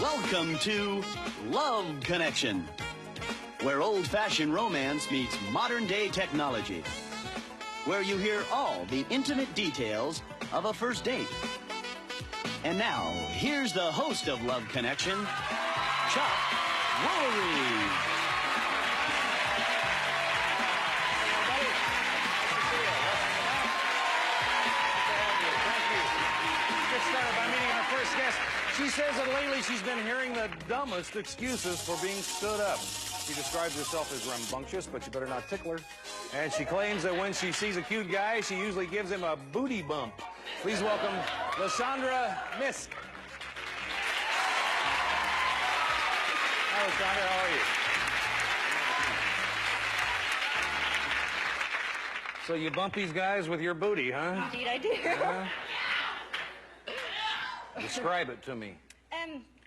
Welcome to Love Connection, where old-fashioned romance meets modern-day technology, where you hear all the intimate details of a first date. And now, here's the host of Love Connection, Chuck Woolery. Started by meeting our first guest. She says that lately she's been hearing the dumbest excuses for being stood up. She describes herself as rambunctious, but you better not tickle her. And she claims that when she sees a cute guy, she usually gives him a booty bump. Please welcome LaShondra Misk. Hi, LaShondra. How are you? So you bump these guys with your booty, huh? Indeed, I do. Describe it to me.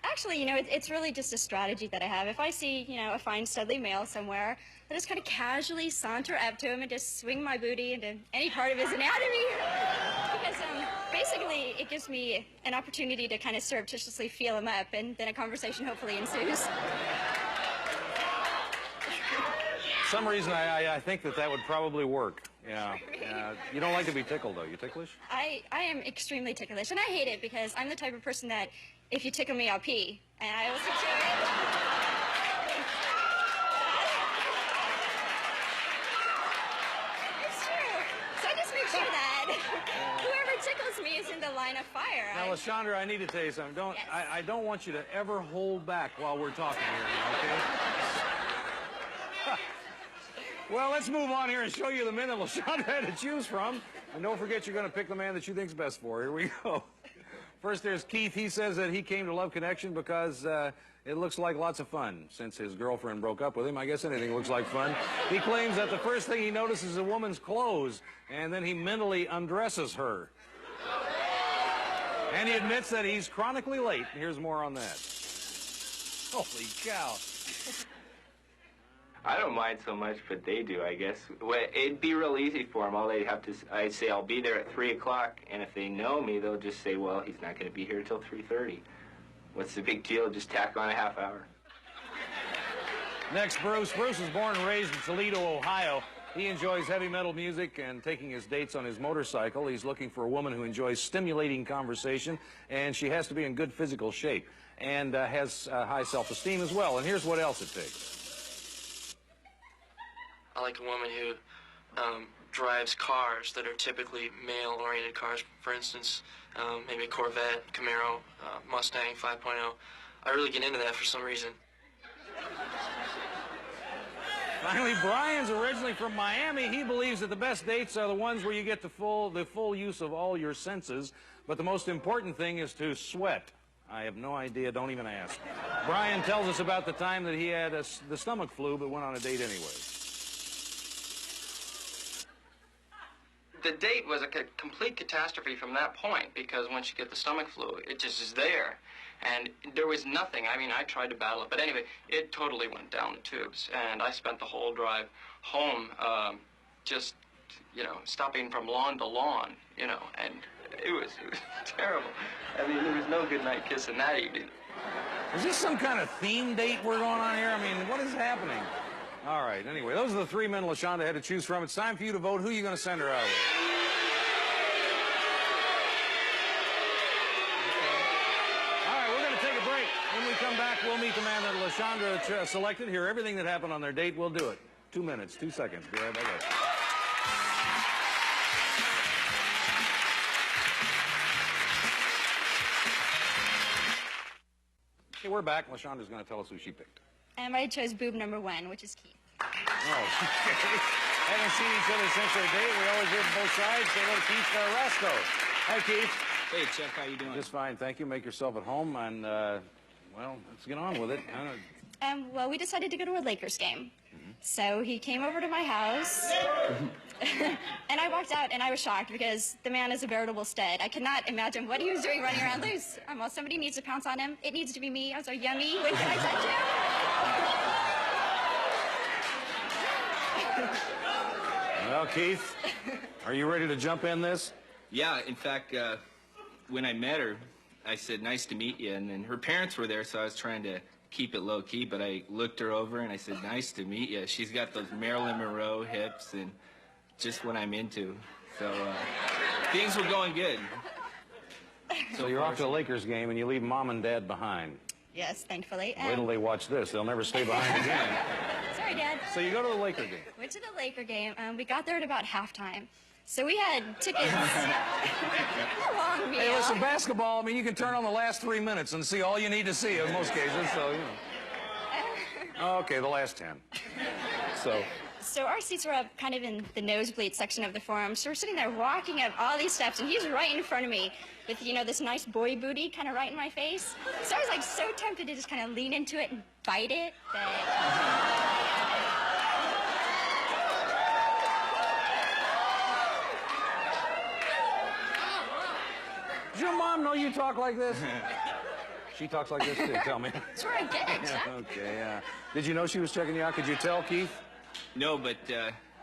Actually, it's really just a strategy that I have. If I see, a fine, studly male somewhere, I just kind of casually saunter up to him and just swing my booty into any part of his anatomy. Because basically, it gives me an opportunity to kind of surreptitiously feel him up, and then a conversation hopefully ensues. Some reason I think that would probably work. Yeah. You don't like to be tickled, though. You ticklish? I am extremely ticklish, and I hate it because I'm the type of person that if you tickle me, I'll pee. And I also do it. It's true. So I just make sure that whoever tickles me is in the line of fire. Now, LaShondra, I need to tell you something. Yes. I don't want you to ever hold back while we're talking here, okay? Well, let's move on here and show you the men that LaShondra had to choose from. And don't forget, you're going to pick the man that you think's best for. Here we go. First, there's Keith. He says that he came to Love Connection because it looks like lots of fun. Since his girlfriend broke up with him, I guess anything looks like fun. He claims that the first thing he notices is a woman's clothes, and then he mentally undresses her. And he admits that he's chronically late. Here's more on that. Holy cow. I don't mind so much, but they do, I guess. Well, it'd be real easy for them. All they'd have to, I'd say, I'll be there at 3 o'clock, and if they know me, they'll just say, well, he's not going to be here till 3:30. What's the big deal? Just tack on a half hour. Next, Bruce. Bruce was born and raised in Toledo, Ohio. He enjoys heavy metal music and taking his dates on his motorcycle. He's looking for a woman who enjoys stimulating conversation, and she has to be in good physical shape and has high self-esteem as well. And here's what else it takes. I like a woman who drives cars that are typically male-oriented cars. For instance, maybe a Corvette, Camaro, Mustang 5.0. I really get into that for some reason. Finally, Brian's originally from Miami. He believes that the best dates are the ones where you get the full use of all your senses. But the most important thing is to sweat. I have no idea. Don't even ask. Brian tells us about the time that he had the stomach flu but went on a date anyway. The date was a complete catastrophe from that point, because once you get the stomach flu, it just is there. And there was nothing. I mean, I tried to battle it. But anyway, it totally went down the tubes. And I spent the whole drive home just, stopping from lawn to lawn, and it was terrible. I mean, there was no goodnight kissing that evening. Is this some kind of theme date we're going on here? I mean, what is happening? All right, anyway, those are the three men LaShondra had to choose from. It's time for you to vote. Who are you going to send her out with? Okay. All right, we're going to take a break. When we come back, we'll meet the man that LaShondra selected. Hear everything that happened on their date. We'll do it. 2 minutes, 2 seconds. Be right back. Okay, we're back. LaShondra's going to tell us who she picked. And I chose boob number 1, which is Keith. Oh, okay. Haven't seen each other since our date. We always hear from both sides. Say hello to Keith Roscoe. Hi, Keith. Hey, Chuck, how you doing? Just fine, thank you. Make yourself at home, and, well, let's get on with it. Well, we decided to go to a Lakers game. So he came over to my house, and I walked out, and I was shocked because the man is a veritable stud. I cannot imagine what he was doing running around loose. Well, somebody needs to pounce on him. It needs to be me. I was so yummy. When can I touch him? Well, Keith, are you ready to jump in this? Yeah, in fact, when I met her, I said, nice to meet you. And then her parents were there, so I was trying to keep it low-key, but I looked her over and I said, nice to meet you. She's got those Marilyn Monroe hips and just what I'm into. So things were going good. So you're off to the Lakers game and you leave Mom and Dad behind. Yes, thankfully. Wait till they watch this. They'll never stay behind again. Sorry, Dad. So you go to the Laker game. Went to the Laker game. We got there at about halftime. So we had tickets. A long meal. Hey, listen, basketball, I mean, you can turn on the last 3 minutes and see all you need to see in most cases, so, you know. Okay, the last 10. So our seats were up kind of in the nosebleed section of the forum. So we're sitting there walking up all these steps, and he's right in front of me with, you know, this nice boy booty kind of right in my face. So I was like so tempted to just kind of lean into it and bite it that... Does your mom know you talk like this? She talks like this too, tell me. That's where I get it. Okay, yeah. Did you know she was checking you out? Could you tell, Keith? No, but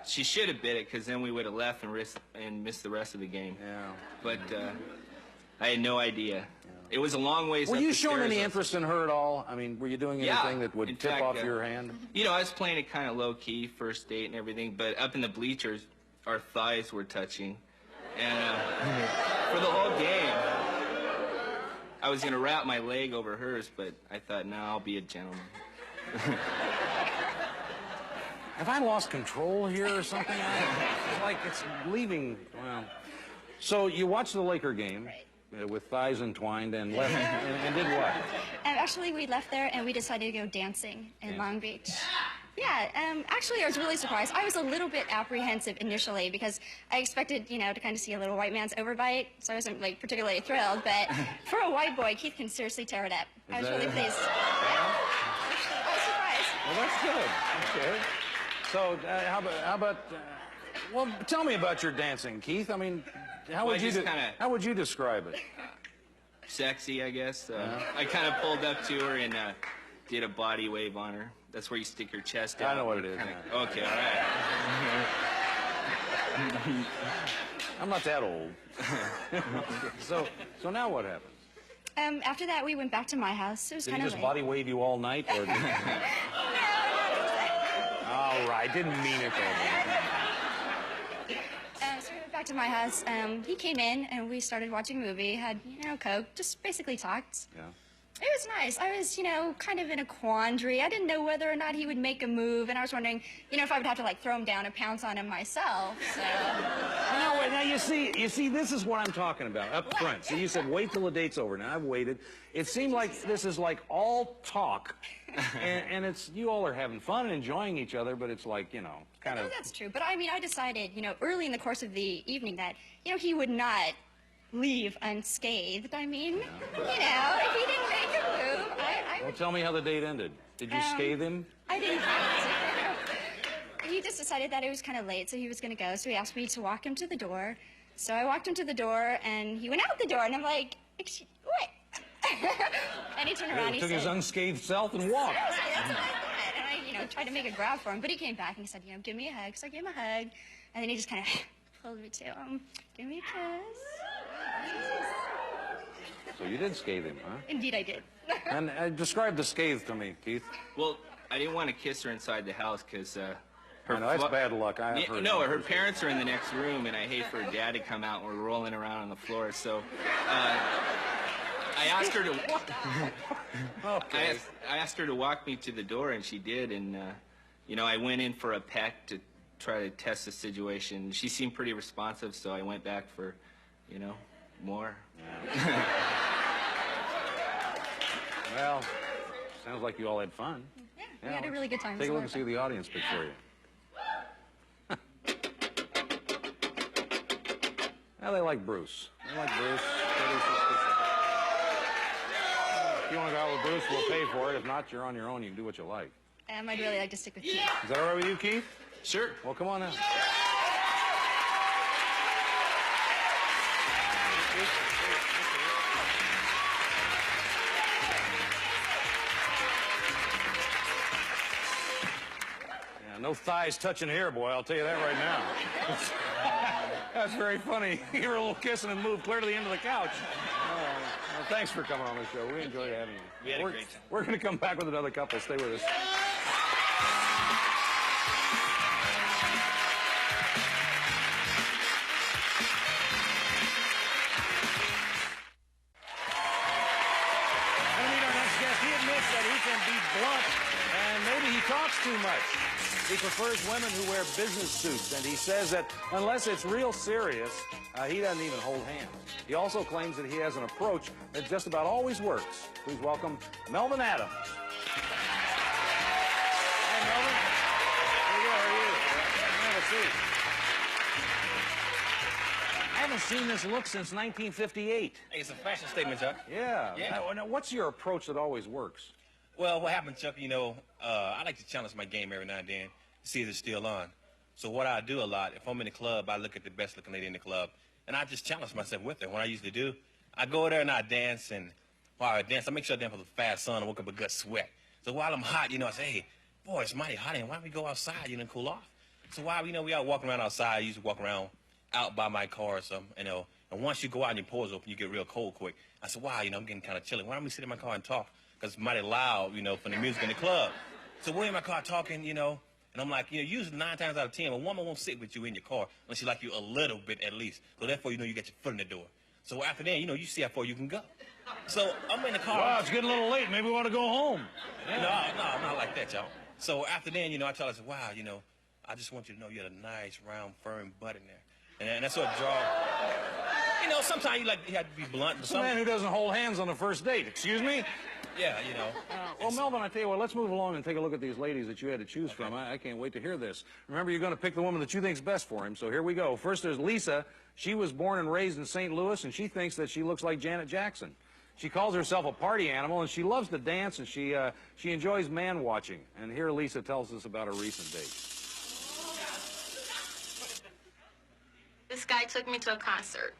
she should have bit it, because then we would have left and missed the rest of the game. Yeah. But I had no idea. Yeah. It was a long ways Were up you the showing stairs. any interest in her at all? I mean, were you doing anything that would tip fact, off your hand? You know, I was playing it kind of low-key, first date and everything, but up in the bleachers, our thighs were touching. And for the whole game, I was going to wrap my leg over hers, but I thought, no, I'll be a gentleman. Have I lost control here or something? It's like it's leaving. Well, so you watched the Laker game with thighs entwined and left and did what? Actually, we left there and we decided to go dancing in Long Beach. Yeah, actually, I was really surprised. I was a little bit apprehensive initially because I expected, you know, to kind of see a little white man's overbite, so I wasn't, like, particularly thrilled. But for a white boy, Keith can seriously tear it up. I was really pleased. Yeah. I was surprised. Well, that's good. Okay. So, how about well, tell me about your dancing, Keith. I mean, how would you describe it? Sexy, I guess. I kind of pulled up to her and did a body wave on her. That's where you stick your chest out. I know what it is. Yeah. Okay, all right. I'm not that old. So now what happened? After that, we went back to my house. It was Did kind he of just late. body wave you all night? Or did... All right, didn't mean it though. So we went back to my house. He came in and we started watching a movie. Had, you know, Coke. Just basically talked. Yeah. It was nice. I was, you know, kind of in a quandary. I didn't know whether or not he would make a move, and I was wondering, you know, if I would have to, like, throw him down and pounce on him myself, so... Now, you see, this is what I'm talking about, up front. So you said, wait till the date's over. Now, I've waited. It seemed like this is, like, all talk, and it's, you all are having fun and enjoying each other, but it's like, you know, kind of... No, that's true, but I mean, I decided, you know, early in the course of the evening that, you know, he would not leave unscathed. I mean, you know, if he didn't make a move, I Well, tell me how the date ended. Did you scathe him? I didn't. He just decided that it was kind of late, so he was going to go. So he asked me to walk him to the door. So I walked him to the door, and he went out the door, and I'm like, what? And he turned around, and he took said, his unscathed self and walked. seriously, that's what I thought. And I, you know, tried to make a grab for him, but he came back and he said, you know, give me a hug. So I gave him a hug, and then he just kind of pulled me to him. Give me a kiss. So you did scathe him, huh? Indeed, I did. And describe the scathe to me, Keith. Well, I didn't want to kiss her inside the house because I know, that's bad luck. No, her parents are in the next room, and I hate for her dad to come out and we're rolling around on the floor. So I asked her to. Okay. I asked her to walk me to the door, and she did. And you know, I went in for a peck to try to test the situation. She seemed pretty responsive, so I went back for, you know, more. Well, sounds like you all had fun. Yeah, we had a really good time. Take a look and see what the audience picked for you. Well, they like Bruce. They like Bruce. If you want to go out with Bruce, we'll pay for it. If not, you're on your own. You can do what you like. I'd really like to stick with Keith. Is that all right with you, Keith? Sure. Well, come on now. No thighs touching here, boy, I'll tell you that right now. That's very funny. You were a little kissing and moved clear to the end of the couch. Oh, thanks for coming on the show. We enjoyed having you. We had a great time. We're going to come back with another couple. Stay with us. He admits that he can be blunt, and maybe he talks too much. He prefers women who wear business suits, and he says that unless it's real serious, he doesn't even hold hands. He also claims that he has an approach that just about always works. Please welcome Melvin Adams. Hi, Melvin. Here you go. How are you? Have a seat. I haven't seen this look since 1958. Hey, it's a fashion statement, Chuck. Yeah. Yeah. Now, what's your approach that always works? Well, what happened, Chuck, I like to challenge my game every now and then to see if it's still on. So what I do a lot, if I'm in the club, I look at the best looking lady in the club, and I just challenge myself with her. What I usually do, I go there and I dance, and while I dance, I make sure I dance with a fast sun and woke up a good sweat. So while I'm hot, I say, hey, boy, it's mighty hot, and why don't we go outside, and cool off? So while, we out walking around outside, I usually walk around out by my car or something, and once you go out and your pores open, you get real cold quick. I said, wow, I'm getting kind of chilly. Why don't we sit in my car and talk? Because it's mighty loud, from the music in the club. So we're in my car talking, and I'm like, usually 9 times out of 10, a woman won't sit with you in your car unless she like you a little bit at least. So therefore, you get your foot in the door. So after that, you see how far you can go. So I'm in the car. Wow, it's getting a little late. Maybe we want to go home. No, not like that, y'all. So after then, I tell her, I said, wow, I just want you to know you had a nice, round, firm butt in there. And that's what draws. Sometimes you have to be blunt. It's a man who doesn't hold hands on the first date. Excuse me? Yeah, Well, Melvin, I tell you what, let's move along and take a look at these ladies that you had to choose from. I can't wait to hear this. Remember, you're going to pick the woman that you think's best for him, so here we go. First, there's Lisa. She was born and raised in St. Louis, and she thinks that she looks like Janet Jackson. She calls herself a party animal, and she loves to dance, and she enjoys man-watching. And here Lisa tells us about a recent date. This guy took me to a concert,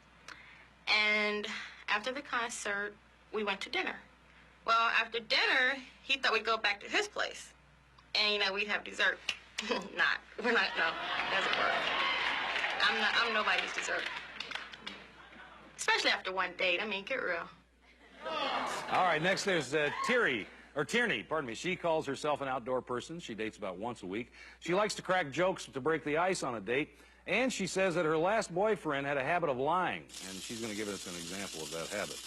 and after the concert, we went to dinner. Well, after dinner, he thought we'd go back to his place, and we'd have dessert. We're not. No, it doesn't work. I'm nobody's dessert, especially after one date. I mean, get real. All right, next there's Tierney, pardon me. She calls herself an outdoor person. She dates about once a week. She likes to crack jokes to break the ice on a date. And she says that her last boyfriend had a habit of lying, and she's going to give us an example of that habit.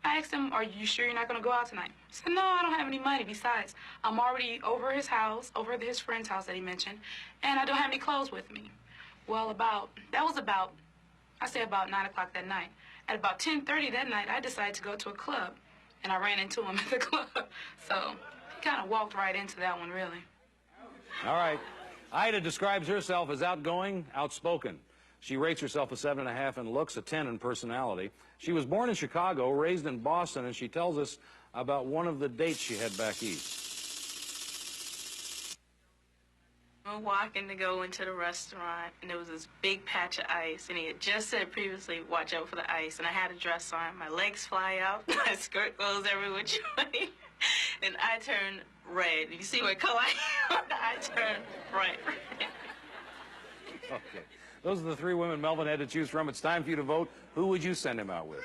I asked him, are you sure you're not going to go out tonight? He said, no, I don't have any money. Besides, I'm already over his house, over his friend's house that he mentioned, and I don't have any clothes with me. Well, that was about 9 o'clock that night. At about 10:30 that night, I decided to go to a club, and I ran into him at the club. So he kind of walked right into that one, really. All right. Ida describes herself as outgoing, outspoken. She rates herself a 7.5 in looks, a 10 in personality. She was born in Chicago, raised in Boston, and she tells us about one of the dates she had back east. I'm walking to go into the restaurant, and there was this big patch of ice, and he had just said previously, watch out for the ice, and I had a dress on. My legs fly out, my skirt goes every which way, and I turn red. You see what color I am? I turn bright red. Okay. Those are the 3 women Melvin had to choose from. It's time for you to vote. Who would you send him out with? We're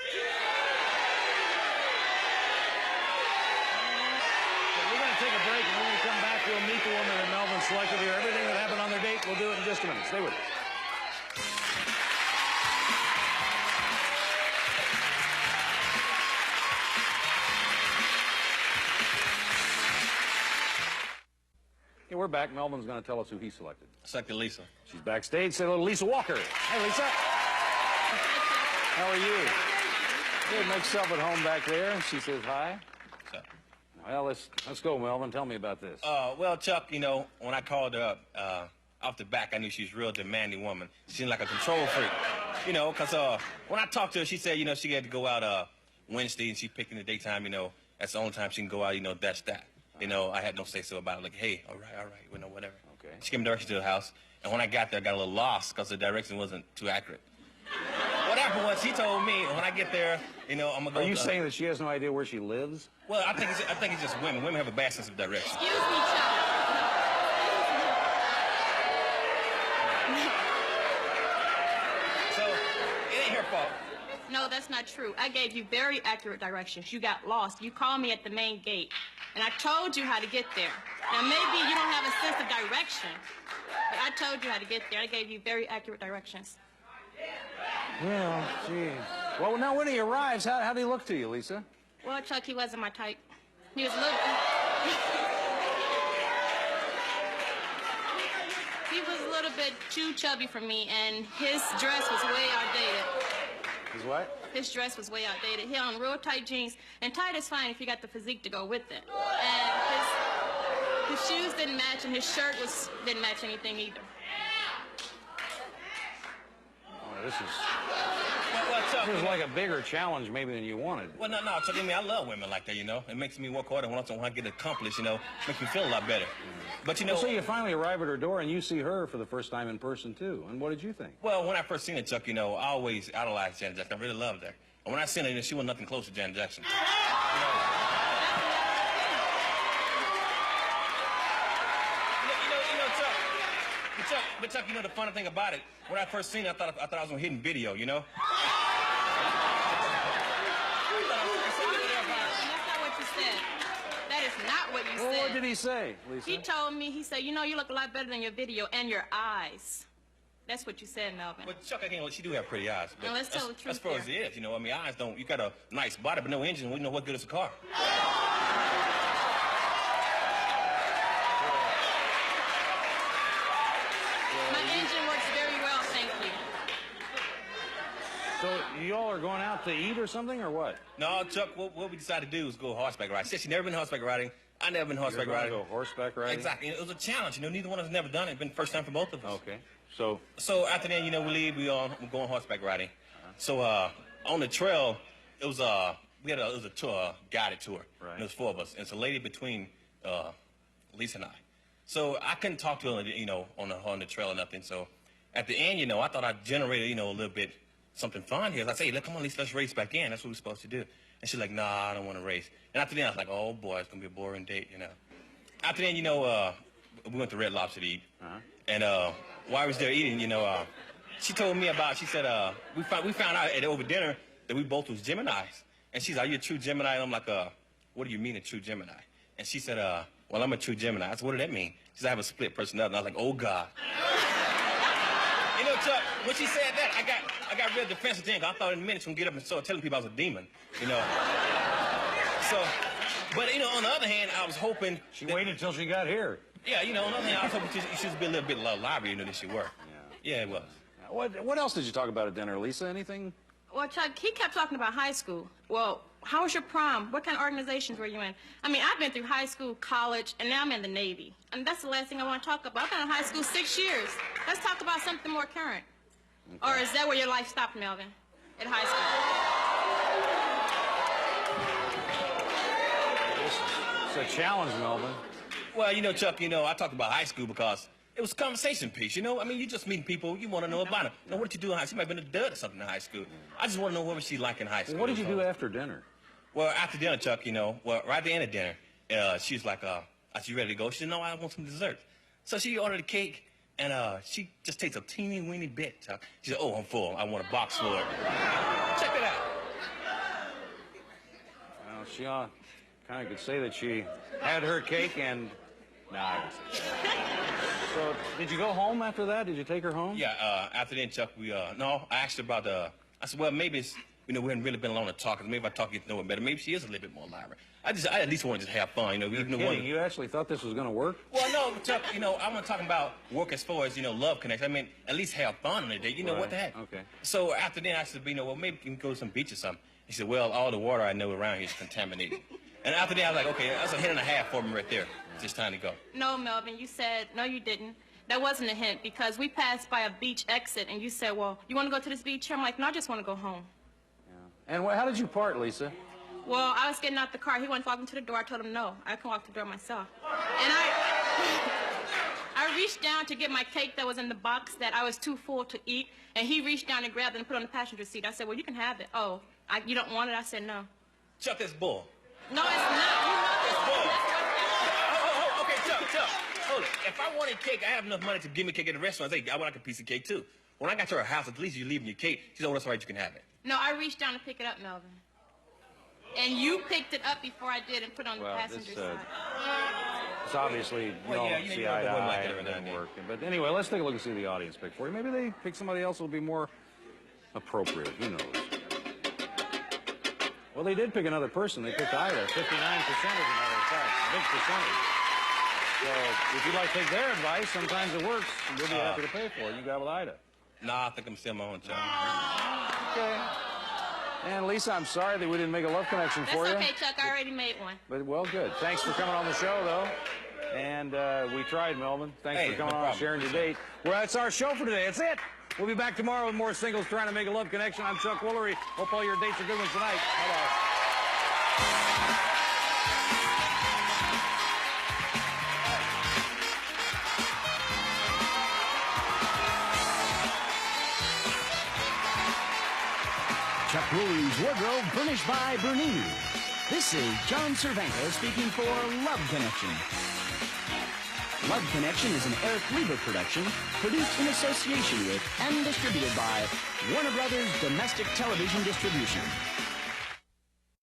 going to take a break, and when we come back, we'll meet the woman that Melvin selected here. Everything that happened on their date, we'll do it in just a minute. Stay with us. Okay, we're back. Melvin's going to tell us who he selected. Selected Lisa. She's backstage. Say hello to Lisa Walker. Hey, Lisa. How are you? Good. Make yourself at home back there. She says hi. What's up? Well, let's go, Melvin. Tell me about this. Well, Chuck, when I called her up, off the back, I knew she was a real demanding woman. She seemed like a control freak, because when I talked to her, she said, she had to go out Wednesday, and she picked in the daytime, that's the only time she can go out, that's that. I had no say-so about it. Like, hey, all right, whatever. Okay. She gave me directions to the house, and when I got there, I got a little lost because the direction wasn't too accurate. What happened was, she told me, when I get there, I'm going to go... Are you saying that she has no idea where she lives? Well, I think it's just women. Women have a bad sense of direction. Excuse me, Chuck. So, it ain't her fault. No, that's not true. I gave you very accurate directions. You got lost. You called me at the main gate, and I told you how to get there. Now, maybe you don't have a sense of direction, but I told you how to get there. I gave you very accurate directions. Well, gee. Well, now when he arrives, how did he look to you, Lisa? Well, Chuck, he wasn't my type. He was a little... He was a little bit too chubby for me, and his dress was way outdated. His what? His dress was way outdated. He had on real tight jeans, and tight is fine if you got the physique to go with it. And his shoes didn't match, and his shirt didn't match anything either. Oh, this is... Well, Chuck, This is like a bigger challenge maybe than you wanted. well, no, Chuck, I mean, I love women like that, you know. It makes me work harder when I get accomplished, you know. Makes me feel a lot better. But, you know... So you finally arrive at her door, and you see her for the first time in person, too. And what did you think? Well, when I first seen her, Chuck, you know, I always idolized Janet Jackson. I really loved her. And when I seen her, you know, she was nothing close to Janet Jackson. Chuck, you know, the funny thing about it, when I first seen it, I thought I was on hidden video, you know? That's not what you said. That is not what you said. Well, what did he say, Lisa? He told me, he said, you know, you look a lot better than your video and your eyes. That's what you said, Melvin. But Chuck, I can't, she do have pretty eyes. But now, let's tell the truth as far as it is, you know, I mean, eyes don't, you got a nice body, but no engine, we know what good is a car. My engine works very well, thank you. So you all are going out to eat or something, or what? No, Chuck, what we decided to do was go horseback riding. She said she'd never been horseback riding. I never been horseback You're riding. going to go horseback riding? Exactly. It was a challenge, you know, neither one of us never done it. It's been the first time for both of us. Okay. So after then, you know, we leave, we're going horseback riding. So on the trail, it was it was a tour, guided tour. Right. And it was 4 of us. And it's a lady between Lisa and I. So I couldn't talk to her, you know, on the trail or nothing. So at the end, you know, I thought I generated, you know, a little bit something fun here. I said, hey, come on, let's race back in. That's what we're supposed to do. And she's like, nah, I don't want to race. And after then, I was like, oh boy, it's gonna be a boring date, you know. After then, you know, we went to Red Lobster to eat. And while I was there eating, you know, she told me about, she said, we found out over dinner that we both was Geminis. And she's like, are you a true Gemini? And I'm like, what do you mean a true Gemini? And she said, well, I'm a true Gemini. I said, what did that mean? She said, I have a split personality. And I was like, oh, God. You know, Chuck, when she said that, I got real defensive then. I thought in a minute she was going to get up and start telling people I was a demon, you know. So, but, you know, on the other hand, I was hoping... She waited until she got here. Yeah, you know, on the other hand, I was hoping she should be a little bit livelier, you know, than she were. Yeah, it was. What else did you talk about at dinner, Lisa? Anything? Well, Chuck, he kept talking about high school. Well, how was your prom? What kind of organizations were you in? I mean, I've been through high school, college, and now I'm in the Navy. And that's the last thing I want to talk about. I've been in high school 6 years. Let's talk about something more current. Okay. Or is that where your life stopped, Melvin? At high It's a challenge, Melvin. Well, you know, Chuck, you know, I talked about high school because it was a conversation piece, you know? I mean, you just meeting people, you want to know about them. You know, what did you do in high school? She might have been a dud or something in high school. I just want to know what was she like in high school. What did you do after dinner? Well, after dinner, Chuck, you know, right at the end of dinner, she was like, are you ready to go? She said, no, I want some dessert. So she ordered a cake, and she just takes a teeny-weeny bit, Chuck. She said, oh, I'm full. I want a box full. Check it out. Well, she kind of could say that she had her cake and... Nah. So, did you go home after that? Did you take her home? Yeah, after then, Chuck, no, I asked her about I said, well, maybe it's, you know, we hadn't really been alone to talk. Maybe if I talk, you get to know her better. Maybe she is a little bit more lively. I at least want to just have fun, you know. You're kidding. You actually thought this was going to work? Well, no, Chuck, you know, I'm not talking about work as far as, you know, love connection. I mean, at least have fun on the date. You know, what the heck? Okay. So after then, I said, you know, well, maybe we can go to some beach or something. He said, well, all the water I know around here is contaminated. And after that, I was like, okay, that's a hint and a half for me right there. It's just time to go. No, Melvin, you said, no, you didn't. That wasn't a hint because we passed by a beach exit and you said, well, you want to go to this beach here? I'm like, no, I just want to go home. Yeah. And how did you part, Lisa? Well, I was getting out the car. He wanted to walk into the door. I told him no. I can walk the door myself. And I reached down to get my cake that was in the box that I was too full to eat, and he reached down and grabbed it and put it on the passenger seat. I said, well, you can have it. Oh, you don't want it? I said, no. Chuck, that's bull. No, it's not. You know this. Bull. Okay, Chuck. Hold it. If I wanted cake, I have enough money to give me cake at the restaurant. I say, I would like a piece of cake, too. When I got to her house, at least you're leaving your cake. She said, oh, that's all right, you can have it. No, I reached down to pick it up, Melvin. And you picked it up before I did and put it on the passenger side. It's obviously you Well, yeah, don't you see know, eye to they wouldn't like eye, it and every it now didn't and work. But anyway, let's take a look and see who the audience picked for you. Maybe they pick somebody else who will be more appropriate. Who knows? Well, they did pick another person. They picked Ida. 59% is another fact. Big percentage. So if you'd like to take their advice, sometimes it works. And we'll be happy to pay for it. You got with Ida. Nah, I think I'm still my own, Chuck. Okay. And Lisa, I'm sorry that we didn't make a love connection for you. That's okay, Chuck. I already made one. But, well, good. Thanks for coming on the show, though. And we tried, Melvin. Thanks for coming on and sharing your date. Well, that's our show for today. That's it. We'll be back tomorrow with more singles trying to make a love connection. I'm Chuck Woolery. Hope all your dates are good ones tonight. Bye-bye. Chuck Woolery's wardrobe furnished by Bernini. This is John Cervenka speaking for Love Connection. Love Connection is an Eric Lieber production, produced in association with and distributed by Warner Brothers Domestic Television Distribution.